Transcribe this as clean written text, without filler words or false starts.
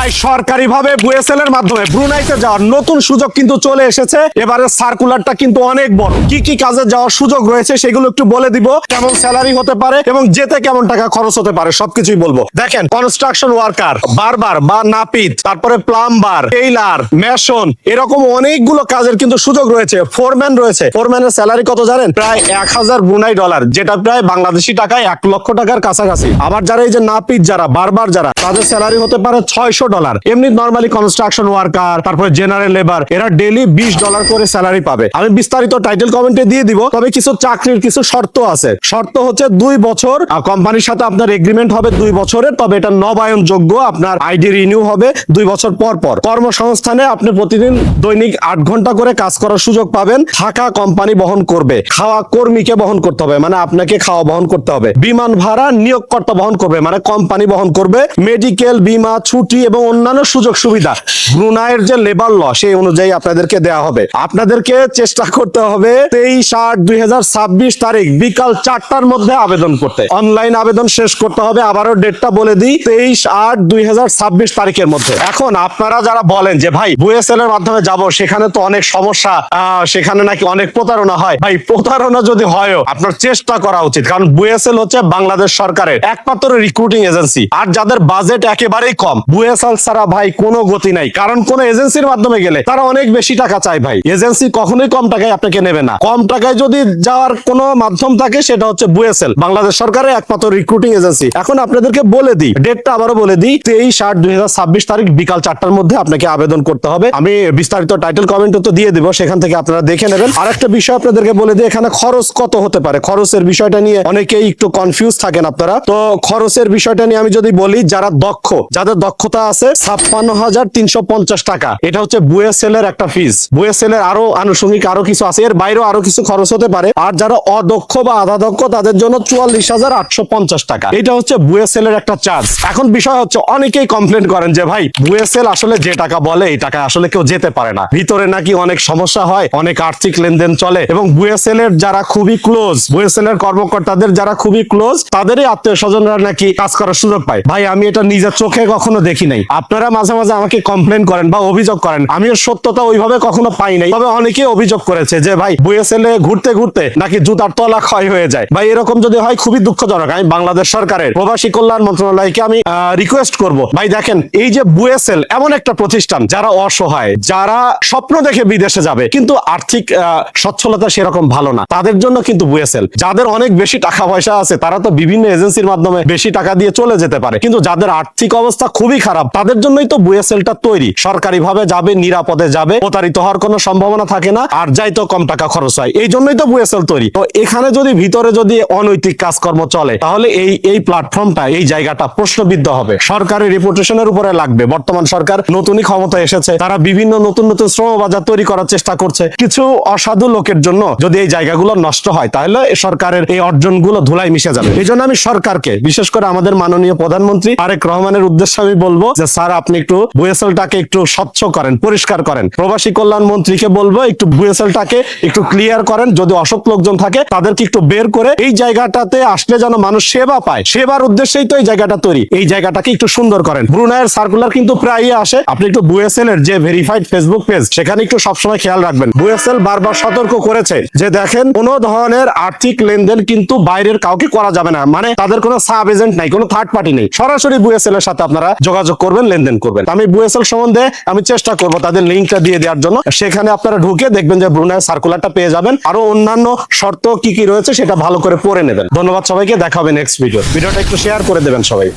ভাই সরকারিভাবে বুয়েসেল এর মাধ্যমে ব্রুনাইতে যাওয়ার নতুন সুযোগ কিন্তু চলে এসেছে। এবারে সার্কুলারটা কিন্তু অনেক বড়। কি কি কাজে যাওয়ার সুযোগ রয়েছে সেগুলো একটু বলে দিব, কেমন স্যালারি হতে পারে এবং যেতে কেমন টাকা খরচ হতে পারে সবকিছুই বলবো। দেখেন, কনস্ট্রাকশন ওয়ার্কার, বারবার বা নাপিত, তারপরে প্লাম্বার, টেইলার, মেশন, এরকম অনেকগুলো কাজের কিন্তু সুযোগ রয়েছে। ফোরম্যান রয়েছে। ফোরম্যানের স্যালারি কত জানেন? প্রায় 1000 ব্রুনাই ডলার, যেটা প্রায় বাংলাদেশি টাকায় 1 লক্ষ টাকার কাছাকাছি। আবার যারা এই যে নাপিত, যারা বারবার, যারা তাদের স্যালারি হতে পারে $600। এমনি নরমালি কনস্ট্রাকশন ওয়ার্কার, তারপরে জেনারেল লেবার, এরা ডেইলি $20 করে স্যালারি পাবে। আমি বিস্তারিত টাইটেল কমেন্টে দিয়ে দিব। তবে কিছু চাকরির কিছু শর্ত আছে। শর্ত হচ্ছে 2 বছর কোম্পানির সাথে আপনার এগ্রিমেন্ট হবে 2 বছরের। তবে এটা নবায়ন যোগ্য, আপনার আইডি রিনিউ হবে 2 বছর পর পর। কর্মসংস্থানে আপনি প্রতিদিন দৈনিক 8 ঘন্টা করে কাজ করার সুযোগ পাবেন। থাকা কোম্পানি বহন করবে, খাওয়া কর্মীকে বহন করতে হবে, মানে আপনাকে খাওয়া বহন করতে হবে। বিমান ভাড়া নিয়োগকর্তা বহন করবে, মানে কোম্পানি বহন করবে। মেডিকেল, বীমা, ছুটি এবং অন্যান্য সুযোগ সুবিধা ব্রুনাইয়ের যে লেবার ল সেই অনুযায়ী আপনাদেরকে দেওয়া হবে। আপনাদেরকে চেষ্টা করতে হবে 23/8/2026 তারিখ বিকাল 4টার মধ্যে আবেদন করতে। অনলাইন আবেদন শেষ করতে হবে। আবারও ডেটটা বলে দিই, 23/8/2026 তারিখের মধ্যে। এখন আপনারা যারা বলেন যে ভাই বুয়েসেল এর মাধ্যমে যাব, সেখানে তো অনেক সমস্যা, সেখানে নাকি অনেক প্রতারণা হয়। ভাই প্রতারণা যদি হয়ও আপনার চেষ্টা করা উচিত, কারণ বুয়েসেল হচ্ছে বাংলাদেশ সরকারের একমাত্র রিক্রুটিং এজেন্সি। আর যাদের বাজেট একেবারেই কম, বুয়েসেল ছাড়া ভাই কোনো গতি নাই। কারণ কোন এজেন্সির মাধ্যমে গেলে তারা অনেক বেশি টাকা চায়। ভাই এজেন্সি কখনোই কম টাকায় আপনাকে নেবে না। কম টাকায় যদি যাওয়ার কোনো মাধ্যম থাকে সেটা হচ্ছে বুয়েসেল, বাংলাদেশ সরকারের একমাত্র রিক্রুটিং এজেন্সি। এখন আপনাদেরকে বলে দিই, ডেটটা আবারও বলে দিই, 23/8/2026 তারিখ বিকাল 4টার মধ্যে আপনাকে আবেদন করতে হবে। আমি বিস্তারিত টাইটেল কমেন্টে তো দিয়ে দিব, সেখান থেকে আপনারা দেখে নেবেন। আরেকটা বিষয় আপনাদেরকে বলে দিই, এখানে খরচ কত হতে পারে। খরচের বিষয়টা নিয়ে অনেকেই একটু কনফিউজ থাকেন আপনারা। তো খরচের বিষয়টা নিয়ে আমি যদি বলি, যারা দক্ষ, যাদের দক্ষতা আছে, 56,350 টাকা। এটা হচ্ছে বুয়েসেলের একটা ফিস। বুয়েসেলের আরো আনুষঙ্গিক আরো কিছু আছে, এর বাইরেও আরো কিছু খরচ হতে পারে। আর যারা অদক্ষ বা আধা দক্ষ, তাদের জন্য 44,850 টাকা। এটা হচ্ছে বুয়েসেলের একটা চার্জ। এখন বিষয় হচ্ছে, অনেকেই কমপ্লেন করেন যে ভাই বুয়েসেল আসলে যে টাকা বলে এই টাকা আসলে কেউ যেতে পারে না, ভিতরে নাকি অনেক সমস্যা হয়, অনেক আর্থিক লেনদেন চলে, এবং বুয়েসেলের যারা খুবই ক্লোজ, বুয়েসেলের কর্মকর্তাদের যারা খুবই ক্লোজ, তাদেরই আত্মীয় স্বজনরা নাকি কাজ করার সুযোগ পায়। ভাই আমি এটা নিজের চোখে কখনো দেখি নাই। আপনারা মাঝে মাঝে আমাকে কমপ্লেন করেন বা অভিযোগ করেন, আমি এর সত্যতা ওইভাবে কখনো পাই নাই। তবে অনেকেই অভিযোগ করেছে যে ভাই বুয়েসেলে ঘুরতে ঘুরতে নাকি জুতার তলা ক্ষয় হয়ে যায়। ভাই এরকম যদি হয় খুবই দুঃখজনক। আমি বাংলাদেশ সরকারের প্রবাসী কল্যাণ মন্ত্রণালয়কে আমি রিকোয়েস্ট করব, ভাই দেখেন, এই যে বুয়েসেল এমন একটা প্রতিষ্ঠান, যারা অসহায়, যারা স্বপ্ন দেখে বিদেশে যাবে কিন্তু আর্থিক সচ্ছলতা সেরকম ভালো না, তাদের জন্য কিন্তু বুয়েসেল। যাদের অনেক বেশি টাকা পয়সা আছে তারা তো বিভিন্ন এজেন্সির মাধ্যমে বেশি টাকা দিয়ে চলে যেতে পারে, কিন্তু যাদের আর্থিক অবস্থা খুবই খারাপ তাদের জন্যই তো বুয়েসেলটা তৈরি। সরকারিভাবে যাবে, নিরাপদে যাবে, প্রতারিত হওয়ার কোনো সম্ভাবনা থাকে না, আর যাই তো কম টাকা খরচ হয়। এই জন্যই তো বুয়েসেল তৈরি। তো এখানে যদি ভিতরে যদি অনৈতিক কাজকর্ম চলে, তাহলে এই প্ল্যাটফর্মটা, এই জায়গাটা প্রশ্নবিদ্ধ হবে, সরকারের রেপুটেশনের উপরে লাগবে। বর্তমান সরকার নতুনই ক্ষমতা এসেছে, তারা বিভিন্ন নতুন নতুন শ্রম বাজার তৈরি করার চেষ্টা করছে। কিছু অসাধু লোকের জন্য যদি এই জায়গাগুলো নষ্ট হয়, তাহলে সরকারের এই অর্জনগুলো ধুলাই মিশে যাবে। এই জন্য আমি সরকারকে, বিশেষ করে আমাদের মাননীয় প্রধানমন্ত্রী তারেক রহমানের উদ্দেশ্যে আমি বলবো যে স্যার, আপনি একটু বুয়েসেলটাকে একটু স্বচ্ছ করেন, পরিষ্কার করেন। প্রবাসী কল্যাণ মন্ত্রীকে বলবো একটু বুয়েসেলটাকে একটু ক্লিয়ার করেন। যদি অসৎ লোকজন থাকে তাদেরকে একটু বের করে এই জায়গাটাতে আসলে যেন মানুষ সেবা পায়, সেবার উদ্দেশ্যেই তো এই জায়গাটা তৈরি। এই জায়গাটাকে একটু সুন্দর করেন। ব্রুনাইয়ের সার্কুলার কিন্তু প্রায়ই আসে, আপনি একটু বুয়েসেলের যে ভেরিফাইড ফেসবুক পেজ, সেখানে একটু সবসময় খেয়াল রাখবেন। বুয়েসেল বারবার সতর্ক করেছে যে দেখেন, কোন ধরনের আর্থিক লেনদেন কিন্তু বাইরের কাউকে করা যাবে না, মানে তাদের কোনো সাব এজেন্ট নাই, কোনো থার্ড পার্টি নেই। সরাসরি বুয়েসেলের সাথে আপনারা যোগাযোগ করবেন, লেনদেন করবেন। আমি বুয়েসেল সম্বন্ধে আমি চেষ্টা করবো তাদের লিঙ্কটা দিয়ে দেওয়ার জন্য। সেখানে আপনারা ঢুকে দেখবেন যে ব্রুনাইয়ের সার্কুলারটা পেয়ে যাবেন। আরো অন্যান্য শর্ত কি কি রয়েছে সেটা ভালো করে পড়ে নেবেন। ধন্যবাদ সবাইকে, দেখা হবে নেক্সট ভিডিওটা একটু শেয়ার করে দেবেন সবাই।